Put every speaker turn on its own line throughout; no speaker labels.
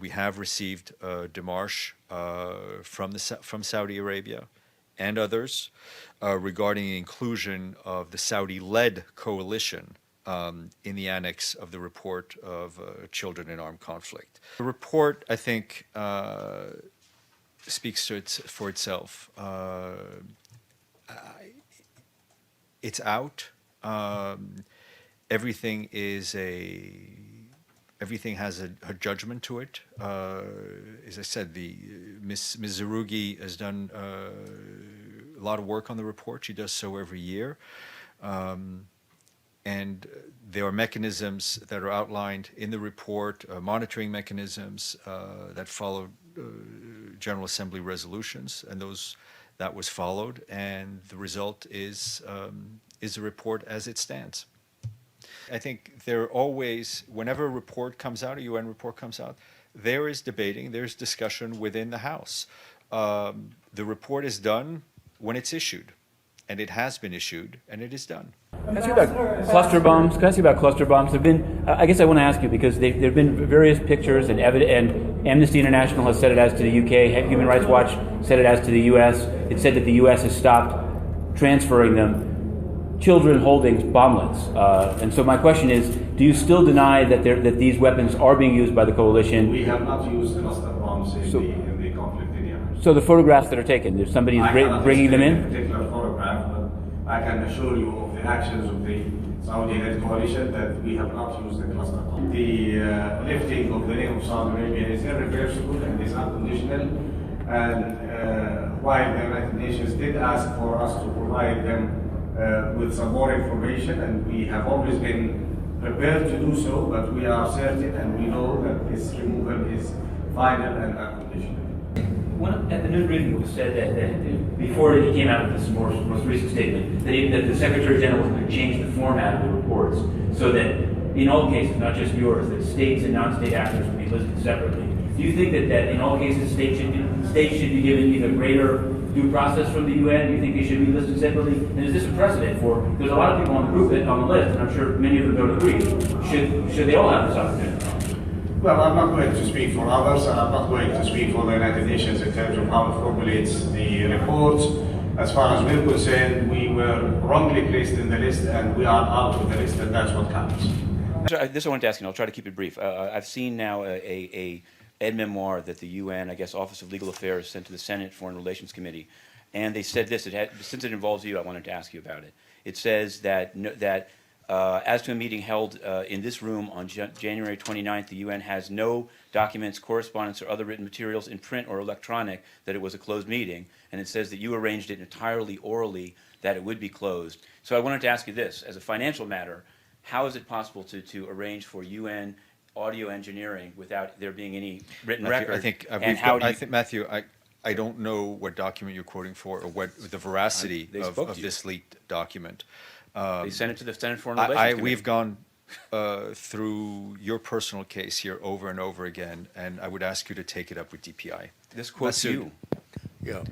and we have received a démarche from Saudi Arabia and others regarding the inclusion of the Saudi-led coalition in the annex of the report of children in armed conflict. The report, I think, speaks for itself. It's out. Everything has a judgment to it. As I said, Ms. Zerrougui has done a lot of work on the report. She does so every year. And there are mechanisms that are outlined in the report, monitoring mechanisms that follow General Assembly resolutions, and that was followed, and the result is a report as it stands. I think there are always, whenever a report comes out, a UN report comes out, there is debating, there's discussion within the House. The report is done when it's issued, and it has been issued, and it is done.
Can I ask you about cluster bombs? Can I ask you about cluster bombs? There've been, I guess I want to ask you because there have been various pictures and Amnesty International has said it as to the UK, Human Rights Watch said it as to the US. It said that the US has stopped transferring them. Children holding bomblets. And so my question is, do you still deny that these weapons are being used by the coalition?
We have not used cluster bombs in the conflict in Yemen.
So the photographs that are taken, there's somebody bringing them in?
I particular photograph, but I can assure you of the actions of the Saudi-led coalition that we have not used the cluster bomb. The lifting of the name of Saudi Arabia is irreversible and is unconditional. And while the United Nations did ask for us to provide them with some more information, and we have always been prepared to do so, but we are certain and we know that this removal is final and unconditional.
At the news briefing, it was said that before he came out with this most recent statement, that the Secretary General was going to change the format of the reports so that in all cases, not just yours, that states and non-state actors would be listed separately. Do you think that in all cases states should be given either greater due process from the UN? Do you think they should be listed separately? And is this a precedent for, there's a lot of people on the group on the list, and I'm sure many of them don't agree. Should they all have this opportunity?
Well, I'm not going to speak for others, and I'm not going to speak for the United Nations in terms of how it formulates the reports. As far as we're concerned, we were wrongly placed in the list, and we are out of the list, and that's what counts.
This I wanted to ask you, and I'll try to keep it brief. I've seen now a aide-memoire that the UN, I guess, Office of Legal Affairs sent to the Senate Foreign Relations Committee, and they said this. Since it involves you, I wanted to ask you about it. It says that as to a meeting held in this room on January 29th, the UN has no documents, correspondence, or other written materials in print or electronic that it was a closed meeting, and it says that you arranged it entirely orally that it would be closed. So I wanted to ask you this, as a financial matter, how is it possible to arrange for UN audio engineering without there being any written record?
I think, Matthew, I don't know what document you're quoting for or what the veracity of this leaked document.
They sent it to the Senate Foreign Relations Committee.
We've gone through your personal case here over and over again, and I would ask you to take it up with DPI.
This quotes you.
Yeah.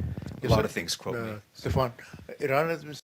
A lot of things quote me.
Stephane, Iran has been